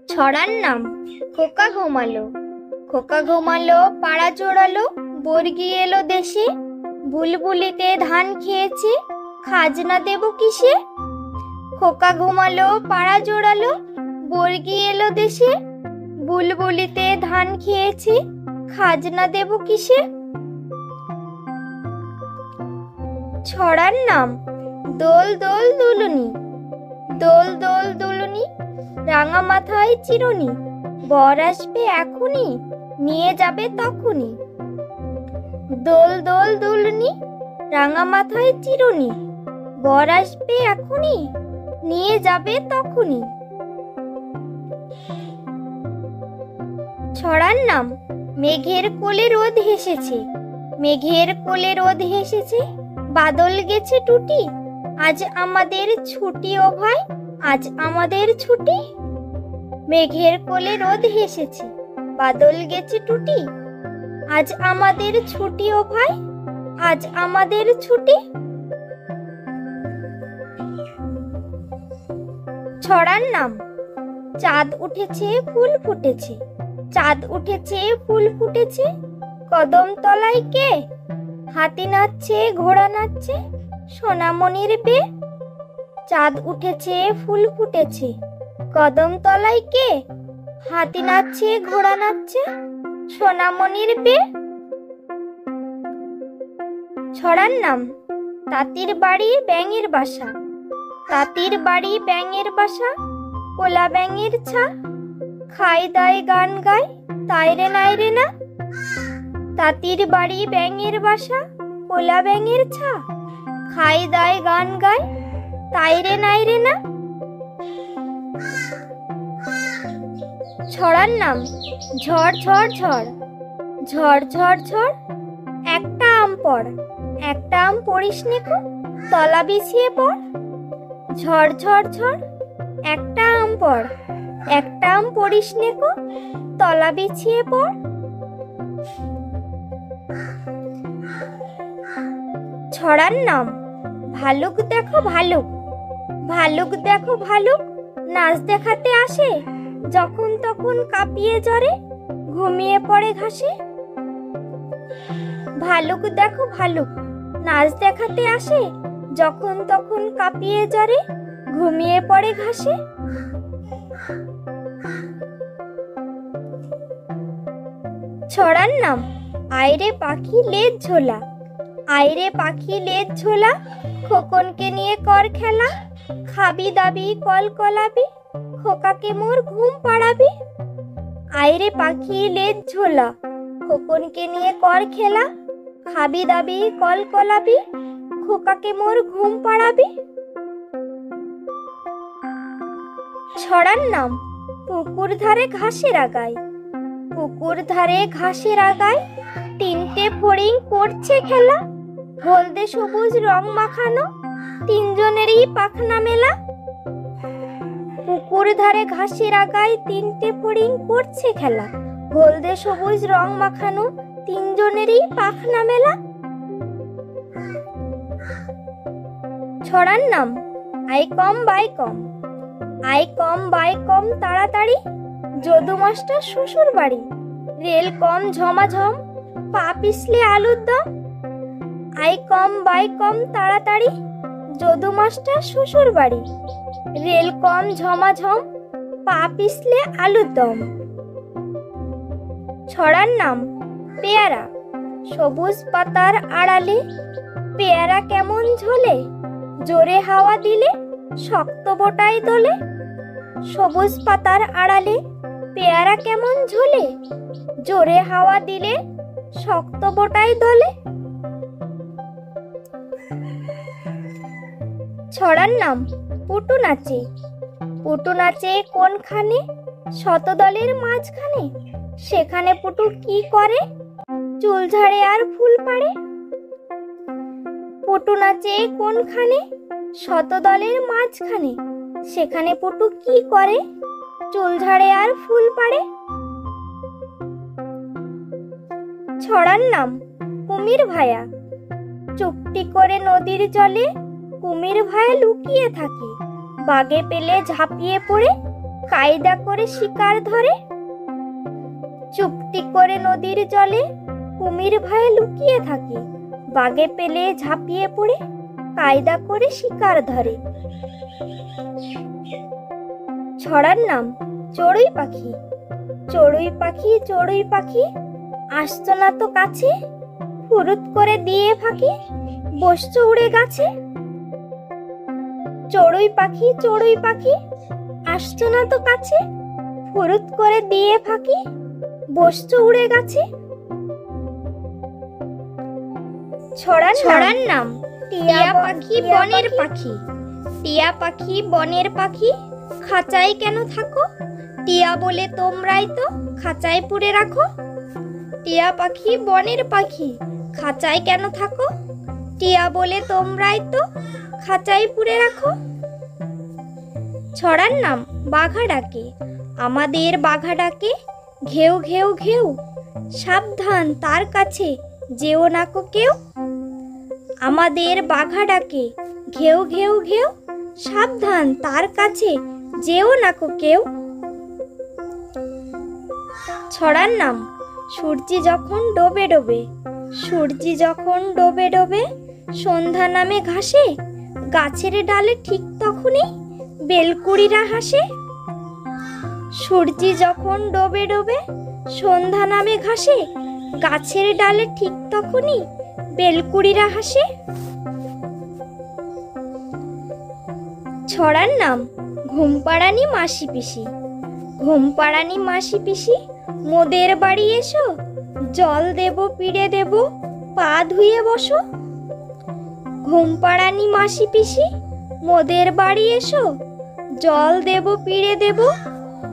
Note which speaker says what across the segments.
Speaker 1: ছড়ার নাম খোকা ঘুমালো। খোকা ঘুমালো, পাড়া চড়ালো, বর্গি এলো দেশে। বুলবুলিতে ধান খেয়েছে, খাজনা দেব কিসে? খোকা ঘুমালো, পাড়া জোড়ালো, বর্গি এলো দেশে। বুলবুলিতে ধান খেয়েছে, খাজনা দেব কিসে? ছড়ার নাম দোল দোল দুলুনি। দোল দোল দুলুনি, রাঙা মাথায় চিরুনি। বর আসবে এখনই, নিয়ে যাবে তখনই। দোল দোল দুলুনি, রাঙা মাথায় চিরুনি। বর আসবে এখনই, নিয়ে যাবে তখনই। ছড়ার নাম মেঘের কোলে রোদ হেসেছে। মেঘের কোলে রোদ হেসেছে, বাদল গেছে টুটি। আজ আমাদের ছুটি ও ভাই, আজ আমাদের ছুটি। মেঘের কোলে রোদ হেসেছে, বাদল গেছে টুটি। আজ আমাদের ছুটি ও ভাই, আজ আমাদের ছুটি। ছড়ার নাম চাঁদ উঠেছে, ফুল ফুটেছে। চাঁদ উঠেছে, ফুল ফুটেছে, কদম তলায় কে? হাতি নাচছে, ঘোড়া নাচছে, সোনামণির বে। চাঁদ উঠেছে, ফুল ফুটেছে, কদম তলায় কে? হাতি নাচছে, ঘোড়া নাচছে, সোনামণির বে। ছড়ার নাম তাঁতির বাড়ি ব্যাঙের বাসা। তাঁতির বাড়ি ব্যাঙের বাসা, কোলা ব্যাঙের ছা। খাই দায় গান গায়, তাই রে নাই রে না। তাঁতির বাড়ি ব্যাঙের বাসা, কোলা ব্যাঙের ছা। খাই দায় গান গায়, তাই রে নাই রে না। ছড়ার নাম ঝড় ঝড় ঝড়। ঝড় ঝড় ঝড়, একটা আম পড়। একটা আম পড়িস নেকো, তলা বিছিয়ে পড়। ঝড় ঝড় ঝড়, একটা আম পড়। একটা আম পড়িস নেকো, তলা বিছিয়ে পড়। ছড়ার নাম ভালুক দেখো ভালুক। ভালুক দেখো ভালুক, নাচ দেখাতে আসে। যখন তখন কাঁপিয়ে জ্বরে, ঘুমিয়ে পড়ে ঘাসে। ভালুক দেখো ভালুক, নাচ দেখাতে আসে। যখন তখন কাঁপিয়ে জ্বরে, ঘুমিয়ে পড়ে ঘাসে। ছড়ার নাম আইরে পাখি লেজ ঝোলা। আইরে পাখি লেজ ঝোলা, খোকনকে নিয়ে কর খেলা। খাবি দাবি কল কলাবি, খোকাকে মোর ঘুম পাড়াবি। আইরে পাখি লেজ ঝোলা, খোকনকে নিয়ে কর খেলা। খাবি দাবি কল কলাবি, খোকাকে মোর ঘুম পাড়াবি। ছড়ার নাম পুকুর ধারে ঘাসের আগায়। পুকুর ধারে ঘাসের আগায়, তিনটে ফড়িং করছে খেলা। হলদে সবুজ রং মাখানো, তিনজনেরই পাখনা মেলা। পুকুর ধারে ঘাসের আগায়, তিনটে ফড়িং করছে খেলা। হলদে সবুজ রং মাখানো, তিনজনেরই পাখনা মেলা। ছড়ার নাম I come by come. I come by come তাড়াতাড়ি, যদু মাস্টার শ্বশুর বাড়ি। রেল কম ঝমাঝম, পা পিছলে আলুর দম। আই কম বাই কম তাড়াতাড়ি, যদু মাস্টার শ্বশুর বাড়ি। রেল কম ঝমাঝম, পা পিছলে আলুর দম। ছড়ার নাম পেয়ারা। সবুজ পাতার আড়ালে, পেয়ারা কেমন ঝোলে। জোরে হাওয়া দিলে, শক্ত বোটায় দোলে। সবুজ পাতার আড়ালে, পেয়ারা কেমন ঝোলে। জোরে হাওয়া দিলে, শক্ত বোটায় দোলে। ছড়ার নাম পুটু নাচে। পুটু নাচে কোনখানে? শতদলের মাঝখানে। সেখানে পুটু কি করে? চুল ঝাড়ে আর ফুল পাড়ে। পুটু নাচে কোনখানে? শতদলের মাঝখানে। সেখানে পুটু কি করে? চুল ঝাড়ে আর ফুল পাড়ে। ছড়ার নাম কুমির ভায়া। চুপটি করে নদীর জলে, কুমির ভায়া লুকিয়ে থাকে। বাগে পেলে ঝাঁপিয়ে পড়ে, কায়দা করে শিকার ধরে। চুপটি করে নদীর জলে কুমির ভয়ে লুকিয়ে থাকে, বাগে পেলে ঝাঁপিয়ে পড়ে কায়দা করে শিকার ধরে। ছড়ার নাম চড়ুই পাখি। চড়ুই পাখি চড়ুই পাখি, আসতো না তো কাছে, ফুরুত করে দিয়ে ফাঁকি, বসছো উড়ে গাছে। চড়ুই পাখি, আসতো না তো কাছে, ফুরুত করে দিয়ে ফাঁকি, বসছো উড়ে গাছে। ছড়ার নাম টিয়া পাখি বনের পাখি। টিয়া পাখি বনের পাখি, খাঁচায় কেন থাকো? টিয়া বলে তোমরাই তো খাঁচায় পুরে রাখো। টিয়া পাখি বনের পাখি, খাঁচায় কেন থাকো? টিয়া বলে তোমরাই তো খাঁচায় পুরে রাখো। ছড়ার নাম বাঘা ডাকে। আমাদের বাঘা ডাকে, ঘেউ ঘেউ ঘেউ, সাবধান তার কাছে যেও না কো কেউ। আমাদের বাঘা ডাকে, ঘেউ ঘেউ ঘেউ, সাবধান তার কাছে যেও না কো কেউ। ছড়ার নাম সূর্যি যখন ডোবে ডোবে। সূর্যি যখন ডোবে ডোবে, সন্ধ্যা নামে ঘাসে, গাছের ডালে ঠিক তখনই বেলকুড়িরা হাসে। সূর্যি যখন ডোবে ডোবে, সন্ধ্যা নামে ঘাসে, গাছের ডালে ঠিক তখনই বেলকুড়িরা হাসে। ছড়ার নাম ঘুমপাড়ানি মাসি পিসি। ঘুমপাড়ানি মাসি পিসি, মোদের বাড়ি এসো, জল দেব পিড়ে দেব, পা ধুয়ে বসো। ঘুমপাড়ানি মাসি পিসি, মোদের বাড়ি এসো, জল দেব পিড়ে দেব,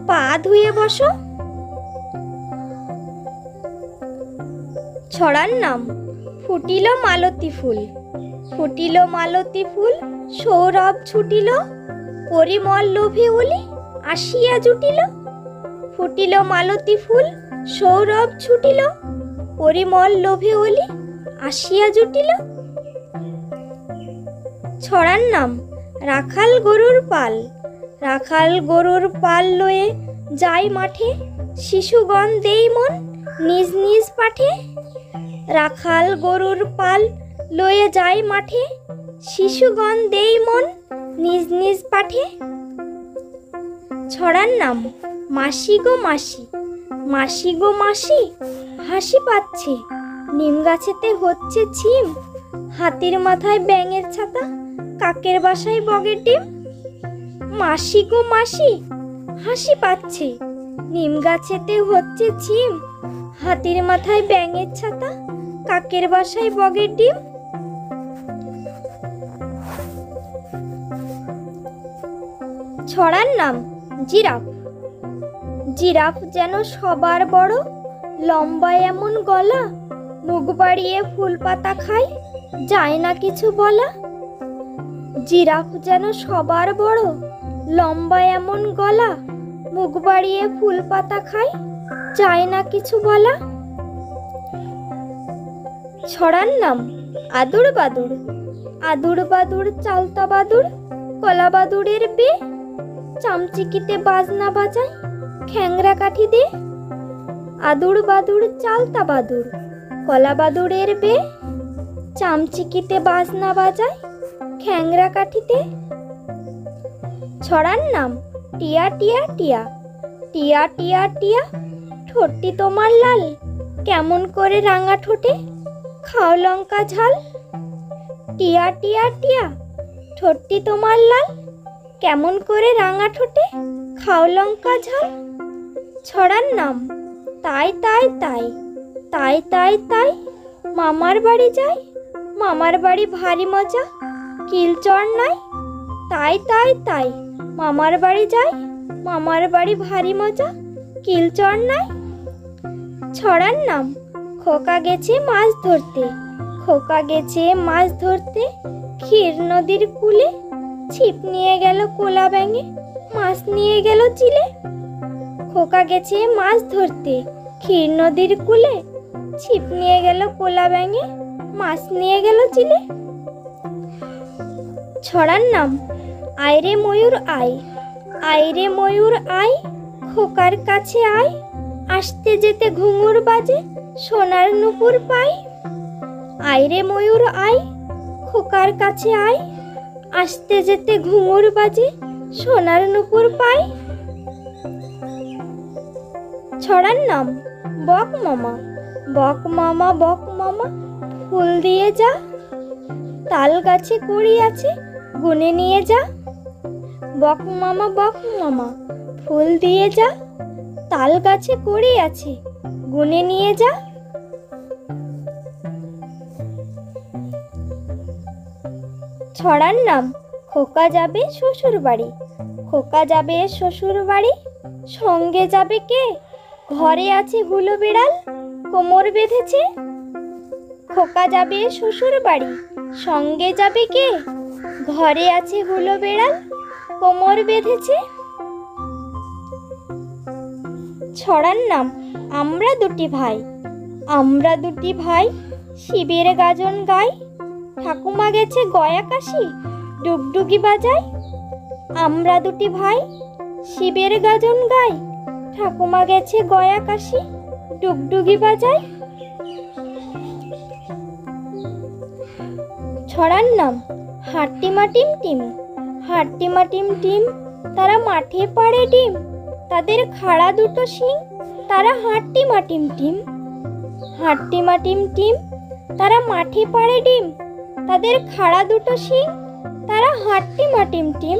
Speaker 1: পা ধুয়ে বসো। ছড়ার নাম ফুটিল মালতী ফুল। ফুটিল মালতী ফুল, সৌরভ ছুটিল, পরিমল লোভে ওলি আসিয়া জুটিল। ফুটিল মালতী ফুল, সৌরভ ছুটিল, পরিমল লোভে ওলি আসিয়া জুটিল। ছড়ার নাম রাখাল গরুর পাল। রাখাল গরুর পাল লয়ে যাই মাঠে, শিশুগণ দেই মন নিজ নিজ পাঠে। রাখাল গরুর পাল লয়ে যাই মাঠে, শিশুগণ দেই মন নিজ নিজ পাঠে। ছড়ার নাম মাসি গো মাসি। মাসি গো মাসি, হাসি পাচ্ছে, নিম গাছেতে হচ্ছে ছিম, হাতির মাথায় ব্যাঙের ছাতা, কাকের বাসায় বগের ডিম। মাসি গো মাসি, হাসি পাচ্ছে, নিম গাছেতে হচ্ছে ছিম, হাতির মাথায় ব্যাঙের ছাতা, কাকের বাসায় বগের ডিম। ছড়ার নাম জিরাফ। জিরাফ যেন সবার বড়, লম্বা এমন গলা, মুখ বাড়িয়ে ফুল পাতা খায়, যায় না কিছু বলা। জিরাফ যেন সবার বড়, লম্বা এমন গলা, মুখ বাড়িয়ে ফুল পাতা খায়, যায় না কিছু বলা। ছড়ার নাম আদুর বাদুর। আদুর বাদুর চালতা বাদুর, কলা বাদুরের বে, চামচিকিতে বাজনা বাজায়, খ্যাংরা কাঠি দে। আদুর বাদুর চালতা বাদুর, কলা বাদুরের বে, চামচিকিতে বাজনা বাজায়, খ্যাংরা কাঠিতে। ছড়ার নাম টিয়া টিয়া টিয়া। টিয়া টিয়া টিয়া, ঠোঁটটি তোমার লাল, কেমন করে রাঙা ঠোঁটে খাও লঙ্কা ঝাল। টিয়া টিয়া টিয়া, ঠোঁটটি তোমার লাল, কেমন করে রাঙা ঠোঁটে খাও লঙ্কা ঝাল। ছড়ার নাম তাই তাই তাই। তাই তাই তাই, মামার বাড়ি যাই, মামার বাড়ি ভারী মজা, কিলচর নাই। তাই তাই তাই, মামার বাড়ি যাই, মামার বাড়ি ভারী মজা, কিলচর নাই। ছড়ার নাম খোকা গেছে মাছ ধরতে। খোকা গেছে মাছ ধরতে, ক্ষীর নদীর কূলে, ছিপ নিয়ে গেল কোলা ব্যাঙে, মাছ নিয়ে গেল চিলে। খোকা গেছে মাছ ধরতে, ক্ষীর নদীর কূলে, ছিপ নিয়ে গেল কোলা ব্যাঙে, মাছ নিয়ে গেল চিলে। ছড়ার নাম আয় রে ময়ূর আয়। আইরে ময়ূর আয়, খোকার কাছে আয়, আসতে যেতে ঘুঙুর বাজে, সোনার নুপুর পাই। আইরে ময়ূর আয়, খোকার কাছে আয়, আসতে যেতে ঘুঙুর বাজে, সোনার নুপুর পাই। ছড়ার নাম বক মামা। বক মামা বক মামা, ফুল দিয়ে যা, তাল গাছে কুড়ি আছে, গুনে নিয়ে যা। বক মামা বক মামা, ফুল দিয়ে যা, তাল গাছে কুড়ি আছে, গুনে নিয়ে যা। ছড়ার নাম খোকা যাবে শ্বশুর বাড়ি। খোকা যাবে শ্বশুর বাড়ি, সঙ্গে যাবে কে? ঘরে আছে হুলো বিড়াল, কোমর বেঁধেছে। খোকা যাবে শ্বশুর বাড়ি, সঙ্গে যাবে কে? ঘরে আছে হুলো বিড়াল, কোমর বেঁধেছে। ছড়ার নাম আমরা দুটি ভাই। আমরা দুটি ভাই, শিবের গাজন গাই, ঠাকুমা গেছে গয়া কাশি, ডুগডুগি বাজায়। আমরা দুটি ভাই, শিবের গাজন গাই, ঠাকুমা গেছে গয়া কাশি, ডুগডুগি বাজায়। ছড়ার নাম হাট্টিমা টিম টিম। হাট্টিমা টিম টিম, তারা মাঠে পাড়ে ডিম, তাদের খাড়া দুটো শিং, তারা হাট্টিমা টিম টিম। হাট্টিমা টিম টিম, তারা মাঠে পাড়ে ডিম, তাদের খাড়া দুটো শিং, তারা হাট্টিমা টিম টিম।